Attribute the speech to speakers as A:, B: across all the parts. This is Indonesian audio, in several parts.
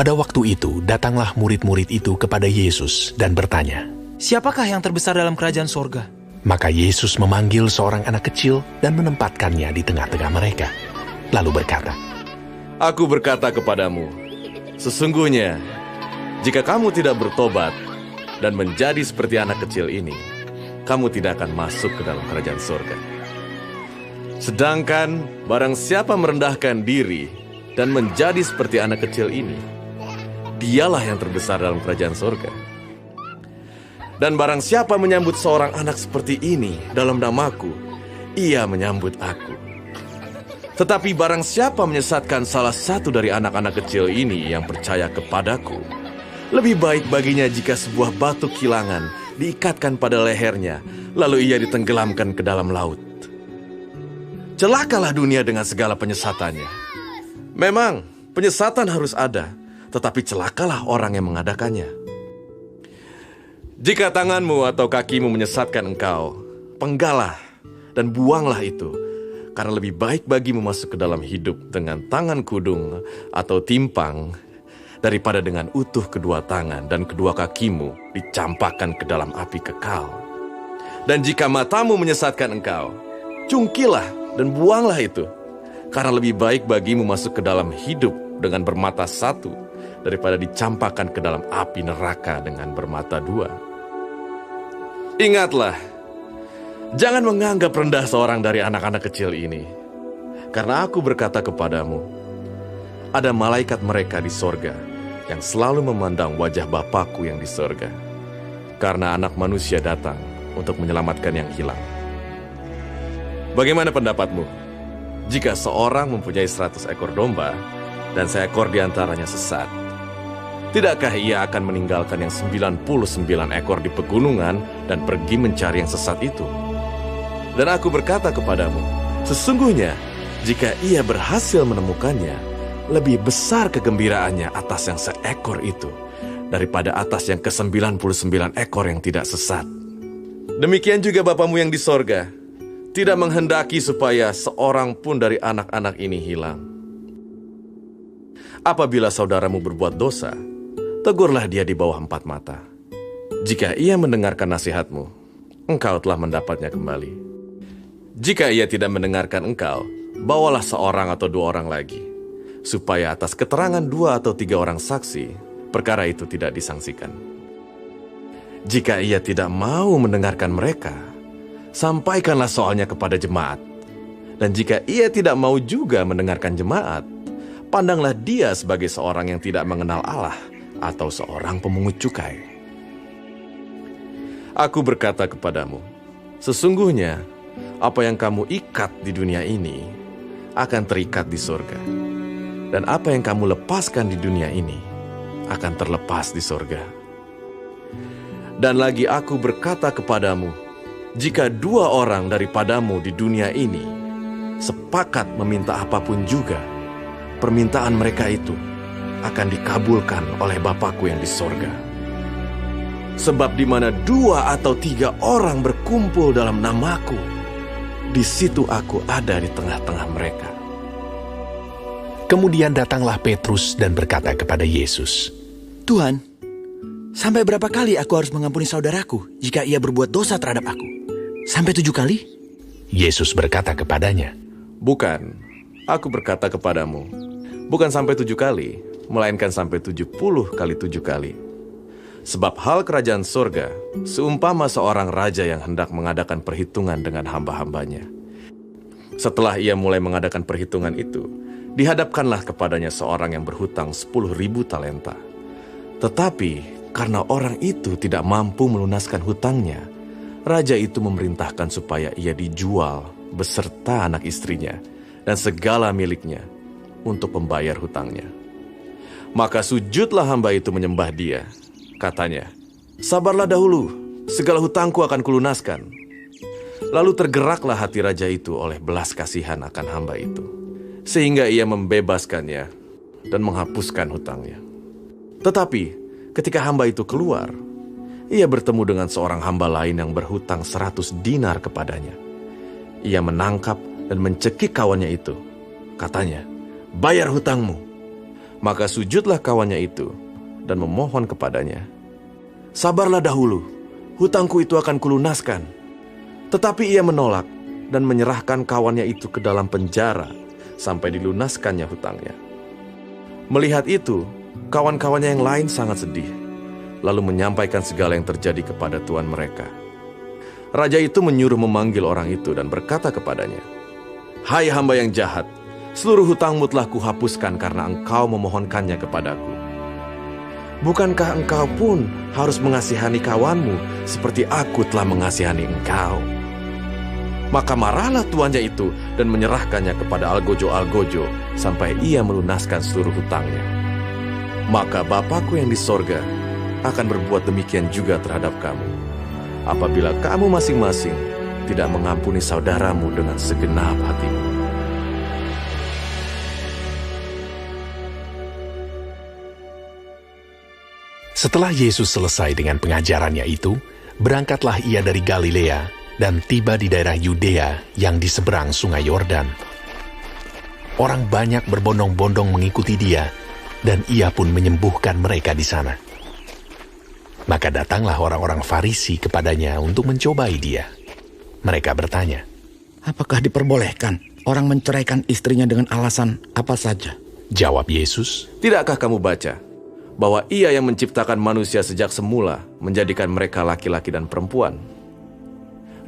A: Pada waktu itu, datanglah murid-murid itu kepada Yesus dan bertanya,
B: "Siapakah yang terbesar dalam kerajaan sorga?"
A: Maka Yesus memanggil seorang anak kecil dan menempatkannya di tengah-tengah mereka. Lalu berkata,
C: Aku berkata kepadamu, sesungguhnya, jika kamu tidak bertobat dan menjadi seperti anak kecil ini, kamu tidak akan masuk ke dalam kerajaan surga. Sedangkan barang siapa merendahkan diri dan menjadi seperti anak kecil ini, dialah yang terbesar dalam kerajaan surga. Dan barang siapa menyambut seorang anak seperti ini dalam namaku, ia menyambut aku. Tetapi barang siapa menyesatkan salah satu dari anak-anak kecil ini yang percaya kepadaku, lebih baik baginya jika sebuah batu kilangan diikatkan pada lehernya, lalu ia ditenggelamkan ke dalam laut. Celakalah dunia dengan segala penyesatannya. Memang, penyesatan harus ada, tetapi celakalah orang yang mengadakannya. Jika tanganmu atau kakimu menyesatkan engkau, penggalah dan buanglah itu, karena lebih baik bagimu masuk ke dalam hidup dengan tangan kudung atau timpang, daripada dengan utuh kedua tangan dan kedua kakimu dicampakkan ke dalam api kekal. Dan jika matamu menyesatkan engkau, cungkilah dan buanglah itu, karena lebih baik bagimu masuk ke dalam hidup dengan bermata satu, daripada dicampakkan ke dalam api neraka dengan bermata dua. Ingatlah, jangan menganggap rendah seorang dari anak-anak kecil ini, karena aku berkata kepadamu, ada malaikat mereka di sorga yang selalu memandang wajah Bapakku yang di sorga, karena Anak Manusia datang untuk menyelamatkan yang hilang. Bagaimana pendapatmu? Jika seorang mempunyai 100 ekor domba dan seekor di antaranya sesat, tidakkah ia akan meninggalkan yang 99 ekor di pegunungan dan pergi mencari yang sesat itu? Dan aku berkata kepadamu, sesungguhnya jika ia berhasil menemukannya, lebih besar kegembiraannya atas yang seekor itu daripada atas yang ke-99 ekor yang tidak sesat. Demikian juga Bapamu yang di sorga tidak menghendaki supaya seorang pun dari anak-anak ini hilang. Apabila saudaramu berbuat dosa, tegurlah dia di bawah 4 mata. Jika ia mendengarkan nasihatmu, engkau telah mendapatnya kembali. Jika ia tidak mendengarkan engkau, bawalah seorang atau 2 orang lagi, supaya atas keterangan 2 atau 3 orang saksi, perkara itu tidak disangsikan. Jika ia tidak mau mendengarkan mereka, sampaikanlah soalnya kepada jemaat. Dan jika ia tidak mau juga mendengarkan jemaat, pandanglah dia sebagai seorang yang tidak mengenal Allah, atau seorang pemungut cukai. Aku berkata kepadamu, sesungguhnya apa yang kamu ikat di dunia ini akan terikat di surga, dan apa yang kamu lepaskan di dunia ini akan terlepas di surga. Dan lagi aku berkata kepadamu, jika 2 orang daripadamu di dunia ini sepakat meminta apapun juga, permintaan mereka itu akan dikabulkan oleh Bapakku yang di sorga. Sebab di mana 2 atau 3 orang berkumpul dalam namaku, di situ aku ada di tengah-tengah mereka.
A: Kemudian datanglah Petrus dan berkata kepada Yesus,
D: Tuhan, sampai berapa kali aku harus mengampuni saudaraku jika ia berbuat dosa terhadap aku? Sampai 7 kali?
A: Yesus berkata kepadanya,
C: Bukan, aku berkata kepadamu, bukan sampai 7 kali, melainkan sampai 70 kali 7 kali. Sebab hal kerajaan surga seumpama seorang raja yang hendak mengadakan perhitungan dengan hamba-hambanya. Setelah ia mulai mengadakan perhitungan itu, dihadapkanlah kepadanya seorang yang berhutang 10.000 talenta. Tetapi karena orang itu tidak mampu melunaskan hutangnya, raja itu memerintahkan supaya ia dijual beserta anak istrinya dan segala miliknya untuk membayar hutangnya. Maka sujudlah hamba itu menyembah dia. Katanya, sabarlah dahulu, segala hutangku akan kulunaskan. Lalu tergeraklah hati raja itu oleh belas kasihan akan hamba itu, sehingga ia membebaskannya dan menghapuskan hutangnya. Tetapi ketika hamba itu keluar, ia bertemu dengan seorang hamba lain yang berhutang 100 dinar kepadanya. Ia menangkap dan mencekik kawannya itu. Katanya, bayar hutangmu. Maka sujudlah kawannya itu dan memohon kepadanya, "Sabarlah dahulu, hutangku itu akan kulunaskan." Tetapi ia menolak dan menyerahkan kawannya itu ke dalam penjara sampai dilunaskannya hutangnya. Melihat itu, kawan-kawannya yang lain sangat sedih, lalu menyampaikan segala yang terjadi kepada tuan mereka. Raja itu menyuruh memanggil orang itu dan berkata kepadanya, "Hai hamba yang jahat, seluruh hutangmu telah kuhapuskan karena engkau memohonkannya kepadaku. Bukankah engkau pun harus mengasihani kawanmu seperti aku telah mengasihani engkau?" Maka marahlah tuannya itu dan menyerahkannya kepada algojo-algojo sampai ia melunaskan seluruh hutangnya. Maka Bapakku yang di sorga akan berbuat demikian juga terhadap kamu, apabila kamu masing-masing tidak mengampuni saudaramu dengan segenap hatimu.
A: Setelah Yesus selesai dengan pengajarannya itu, berangkatlah ia dari Galilea dan tiba di daerah Yudea yang di seberang sungai Yordan. Orang banyak berbondong-bondong mengikuti dia, dan ia pun menyembuhkan mereka di sana. Maka datanglah orang-orang Farisi kepadanya untuk mencobai dia. Mereka bertanya,
D: Apakah diperbolehkan orang menceraikan istrinya dengan alasan apa saja?
A: Jawab Yesus,
C: Tidakkah kamu baca bahwa Ia yang menciptakan manusia sejak semula menjadikan mereka laki-laki dan perempuan?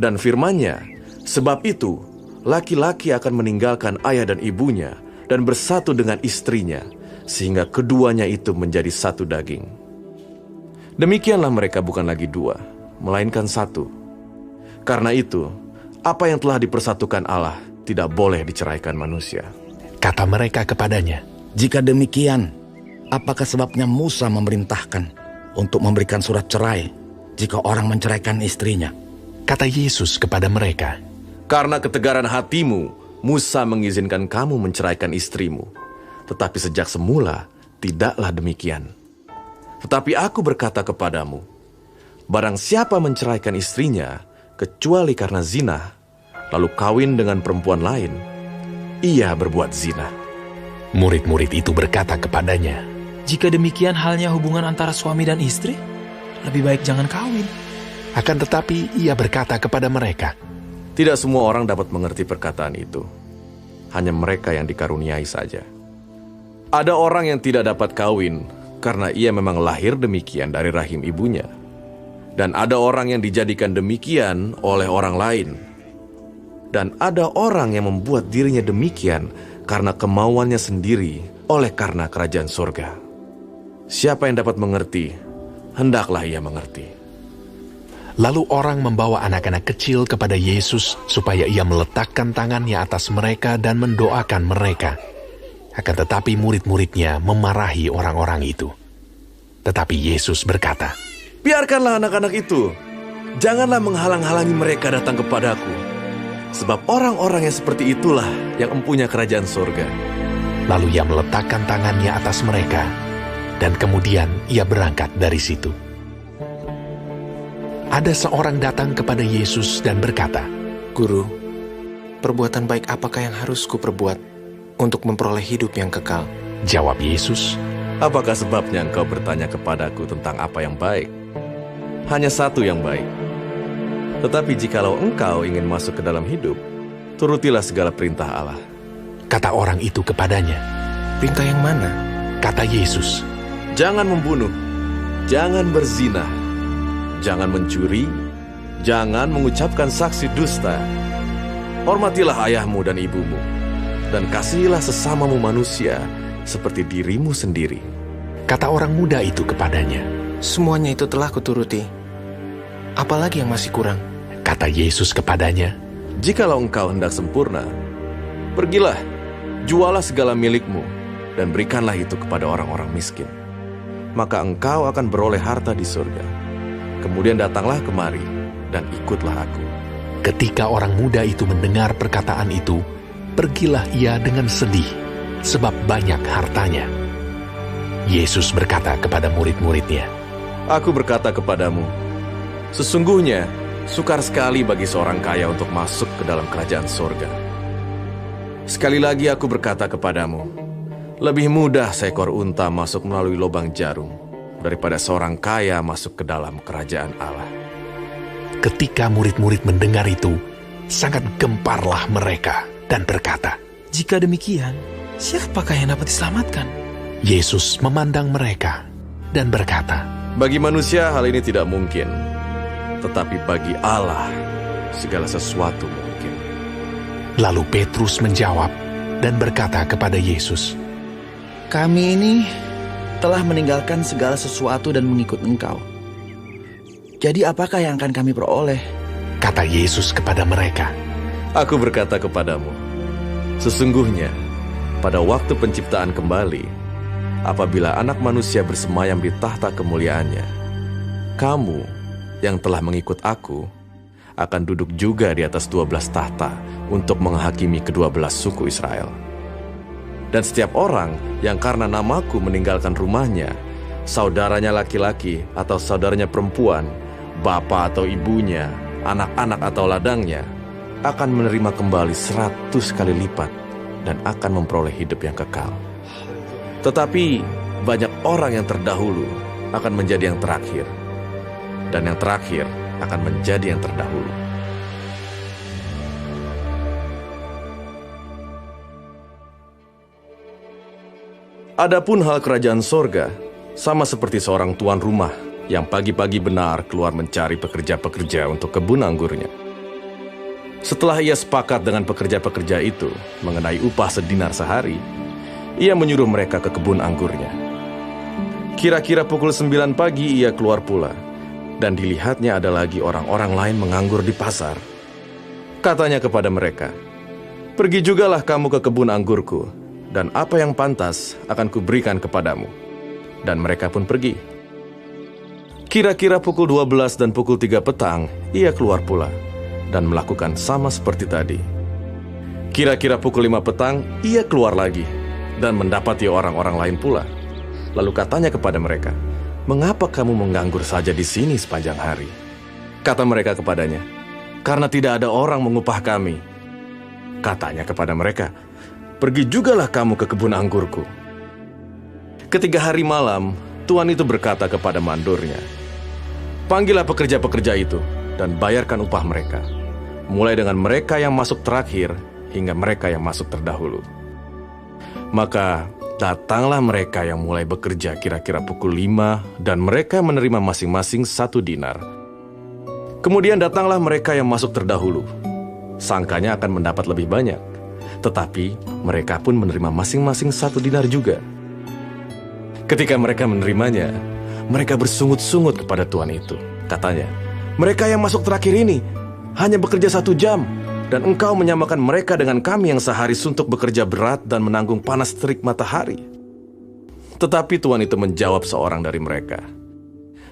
C: Dan firman-Nya, sebab itu laki-laki akan meninggalkan ayah dan ibunya dan bersatu dengan istrinya, sehingga keduanya itu menjadi satu daging. Demikianlah mereka bukan lagi dua, melainkan satu. Karena itu, apa yang telah dipersatukan Allah tidak boleh diceraikan manusia.
A: kata mereka kepadanya,
D: Jika demikian, apakah sebabnya Musa memerintahkan untuk memberikan surat cerai jika orang menceraikan istrinya?
A: kata Yesus kepada mereka,
C: Karena ketegaran hatimu, Musa mengizinkan kamu menceraikan istrimu. Tetapi sejak semula, tidaklah demikian. Tetapi aku berkata kepadamu, barang siapa menceraikan istrinya, kecuali karena zina, lalu kawin dengan perempuan lain, ia berbuat zina.
A: Murid-murid itu berkata kepadanya,
B: Jika demikian halnya hubungan antara suami dan istri, lebih baik jangan kawin.
A: akan tetapi ia berkata kepada mereka,
C: Tidak semua orang dapat mengerti perkataan itu. Hanya mereka yang dikaruniai saja. Ada orang yang tidak dapat kawin karena ia memang lahir demikian dari rahim ibunya. Dan ada orang yang dijadikan demikian oleh orang lain. Dan ada orang yang membuat dirinya demikian karena kemauannya sendiri oleh karena kerajaan surga. Siapa yang dapat mengerti, hendaklah ia mengerti.
A: Lalu orang membawa anak-anak kecil kepada Yesus supaya ia meletakkan tangannya atas mereka dan mendoakan mereka. Akan tetapi murid-muridnya memarahi orang-orang itu. Tetapi Yesus berkata,
C: Biarkanlah anak-anak itu. Janganlah menghalang-halangi mereka datang kepadaku. Sebab orang-orang yang seperti itulah yang empunya kerajaan surga.
A: Lalu ia meletakkan tangannya atas mereka, dan kemudian ia berangkat dari situ. Ada seorang datang kepada Yesus dan berkata,
E: Guru, perbuatan baik apakah yang harus kuperbuat untuk memperoleh hidup yang kekal?
A: Jawab Yesus,
C: Apakah sebabnya engkau bertanya kepadaku tentang apa yang baik? Hanya satu yang baik. Tetapi jikalau engkau ingin masuk ke dalam hidup, turutilah segala perintah Allah.
A: kata orang itu kepadanya.
E: Perintah yang mana?
A: Kata Yesus,
C: Jangan membunuh, jangan berzina, jangan mencuri, jangan mengucapkan saksi dusta. Hormatilah ayahmu dan ibumu, dan kasihilah sesamamu manusia seperti dirimu sendiri.
A: kata orang muda itu kepadanya.
E: Semuanya itu telah kuturuti. Apalagi yang masih kurang?
A: Kata Yesus kepadanya,
C: Jikalau engkau hendak sempurna, pergilah, jualah segala milikmu, dan berikanlah itu kepada orang-orang miskin. Maka engkau akan beroleh harta di surga. Kemudian datanglah kemari, dan ikutlah aku.
A: ketika orang muda itu mendengar perkataan itu, pergilah ia dengan sedih, sebab banyak hartanya. Yesus berkata kepada murid-muridnya,
C: Aku berkata kepadamu, sesungguhnya sukar sekali bagi seorang kaya untuk masuk ke dalam kerajaan surga. Sekali lagi aku berkata kepadamu, Lebih mudah seekor unta masuk melalui lubang jarum daripada seorang kaya masuk ke dalam kerajaan Allah.
A: Ketika murid-murid mendengar itu, sangat gemparlah mereka dan berkata,
B: Jika demikian, siapakah yang dapat diselamatkan?
A: Yesus memandang mereka dan berkata,
C: Bagi manusia hal ini tidak mungkin, tetapi bagi Allah segala sesuatu mungkin.
A: Lalu Petrus menjawab dan berkata kepada Yesus,
D: Kami ini telah meninggalkan segala sesuatu dan mengikut Engkau. Jadi apakah yang akan kami peroleh?
A: Kata Yesus kepada mereka,
C: Aku berkata kepadamu, sesungguhnya pada waktu penciptaan kembali, apabila anak manusia bersemayam di tahta kemuliaannya, kamu yang telah mengikut aku akan duduk juga di atas 12 tahta untuk menghakimi ke-12 suku Israel. Dan setiap orang yang karena namaku meninggalkan rumahnya, saudaranya laki-laki atau saudaranya perempuan, bapak atau ibunya, anak-anak atau ladangnya, akan menerima kembali 100 kali lipat dan akan memperoleh hidup yang kekal. Tetapi banyak orang yang terdahulu akan menjadi yang terakhir, dan yang terakhir akan menjadi yang terdahulu. Adapun hal kerajaan sorga, sama seperti seorang tuan rumah yang pagi-pagi benar keluar mencari pekerja-pekerja untuk kebun anggurnya. Setelah ia sepakat dengan pekerja-pekerja itu mengenai upah sedinar sehari, ia menyuruh mereka ke kebun anggurnya. Kira-kira pukul 9 pagi ia keluar pula, dan dilihatnya ada lagi orang-orang lain menganggur di pasar. Katanya kepada mereka, Pergi jugalah kamu ke kebun anggurku, dan apa yang pantas akan kuberikan kepadamu. Dan mereka pun pergi. Kira-kira pukul 12 dan pukul 3 petang, ia keluar pula, dan melakukan sama seperti tadi. Kira-kira pukul 5 petang, ia keluar lagi, dan mendapati orang-orang lain pula. Lalu katanya kepada mereka, Mengapa kamu menganggur saja di sini sepanjang hari? Kata mereka kepadanya, Karena tidak ada orang mengupah kami. Katanya kepada mereka, Pergi jugalah kamu ke kebun anggurku. Ketika hari malam, tuan itu berkata kepada mandornya, Panggillah pekerja-pekerja itu dan bayarkan upah mereka, mulai dengan mereka yang masuk terakhir hingga mereka yang masuk terdahulu. Maka datanglah mereka yang mulai bekerja kira-kira pukul 5 dan mereka menerima masing-masing 1 dinar. Kemudian datanglah mereka yang masuk terdahulu. Sangkanya akan mendapat lebih banyak. Tetapi mereka pun menerima masing-masing 1 dinar juga. Ketika mereka menerimanya, mereka bersungut-sungut kepada tuan itu. Katanya, Mereka yang masuk terakhir ini hanya bekerja 1 jam, dan engkau menyamakan mereka dengan kami yang sehari suntuk bekerja berat dan menanggung panas terik matahari. Tetapi tuan itu menjawab seorang dari mereka,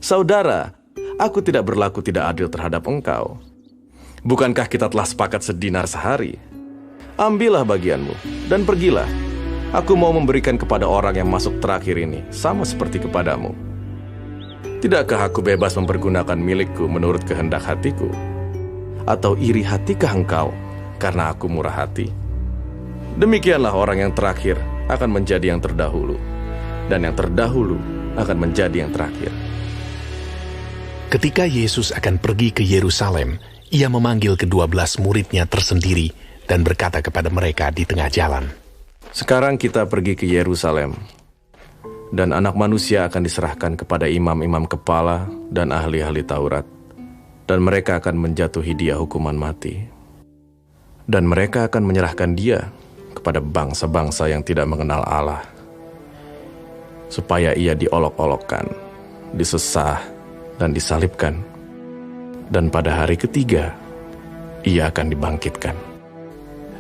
C: Saudara, aku tidak berlaku tidak adil terhadap engkau. Bukankah kita telah sepakat sedinar sehari? Ambillah bagianmu, dan pergilah. Aku mau memberikan kepada orang yang masuk terakhir ini, sama seperti kepadamu. Tidakkah aku bebas mempergunakan milikku menurut kehendak hatiku? Atau iri hatikah engkau, karena aku murah hati? Demikianlah orang yang terakhir akan menjadi yang terdahulu, dan yang terdahulu akan menjadi yang terakhir.
A: Ketika Yesus akan pergi ke Yerusalem, ia memanggil ke-12 muridnya tersendiri dan berkata kepada mereka di tengah jalan,
C: Sekarang kita pergi ke Yerusalem, dan anak manusia akan diserahkan kepada imam-imam kepala dan ahli-ahli Taurat, dan mereka akan menjatuhi dia hukuman mati. Dan mereka akan menyerahkan dia kepada bangsa-bangsa yang tidak mengenal Allah, supaya ia diolok-olokkan, disesah, dan disalibkan. Dan pada hari ketiga, ia akan dibangkitkan.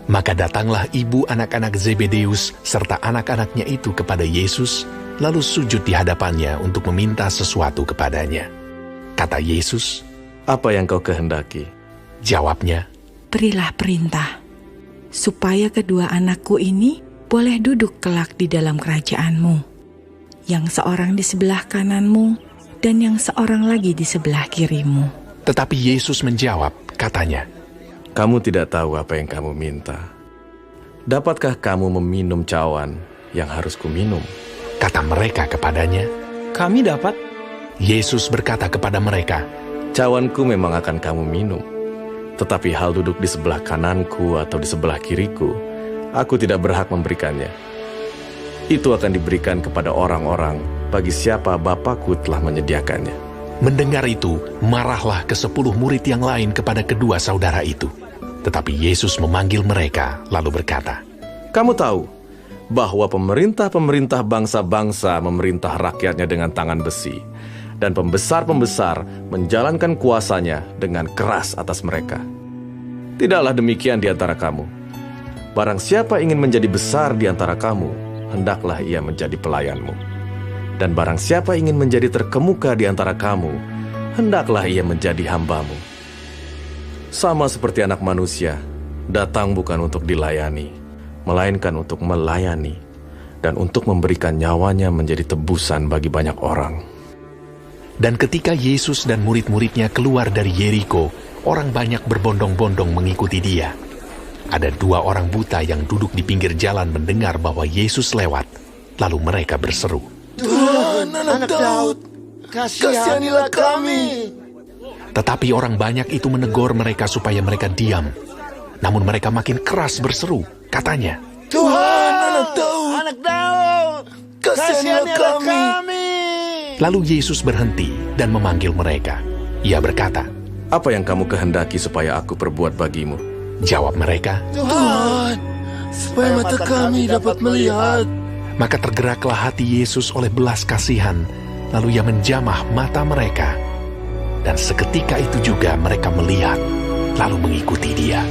A: Maka datanglah ibu anak-anak Zebedeus serta anak-anaknya itu kepada Yesus, lalu sujud di hadapannya untuk meminta sesuatu kepadanya. Kata Yesus,
C: Apa yang kau kehendaki?
A: Jawabnya,
F: Berilah perintah, supaya kedua anakku ini boleh duduk kelak di dalam kerajaan-Mu, yang seorang di sebelah kanan-Mu, dan yang seorang lagi di sebelah kiri-Mu.
A: Tetapi Yesus menjawab, katanya,
C: Kamu tidak tahu apa yang kamu minta. Dapatkah kamu meminum cawan yang harus kuminum?"
A: Kata mereka kepadanya.
B: Kami dapat.
A: Yesus berkata kepada mereka,
C: "Cawanku memang akan kamu minum. Tetapi hal duduk di sebelah kananku atau di sebelah kiriku, aku tidak berhak memberikannya. Itu akan diberikan kepada orang-orang bagi siapa Bapakku telah menyediakannya."
A: Mendengar itu, marahlah ke-10 murid yang lain kepada kedua saudara itu. Tetapi Yesus memanggil mereka, lalu berkata,
C: "Kamu tahu bahwa pemerintah-pemerintah bangsa-bangsa memerintah rakyatnya dengan tangan besi, dan pembesar-pembesar menjalankan kuasanya dengan keras atas mereka. Tidaklah demikian di antara kamu. Barang siapa ingin menjadi besar di antara kamu, hendaklah ia menjadi pelayanmu. Dan barang siapa ingin menjadi terkemuka di antara kamu, hendaklah ia menjadi hambamu. Sama seperti Anak Manusia, datang bukan untuk dilayani, melainkan untuk melayani, dan untuk memberikan nyawanya menjadi tebusan bagi banyak orang."
A: Dan ketika Yesus dan murid-muridnya keluar dari Yeriko, orang banyak berbondong-bondong mengikuti dia. Ada 2 orang buta yang duduk di pinggir jalan mendengar bahwa Yesus lewat, lalu mereka berseru,
G: "Tuhan, Anak Daud, kasihanilah kami."
A: Tetapi orang banyak itu menegur mereka supaya mereka diam. Namun mereka makin keras berseru, katanya,
G: "Tuhan, Anak Daud, kasihanilah kami."
A: Lalu Yesus berhenti dan memanggil mereka. Ia berkata,
C: "Apa yang kamu kehendaki supaya aku perbuat bagimu?"
A: Jawab mereka,
G: "Tuhan, supaya mata kami dapat melihat."
A: maka tergeraklah hati Yesus oleh belas kasihan, lalu ia menjamah mata mereka. Dan seketika itu juga mereka melihat, lalu mengikuti dia.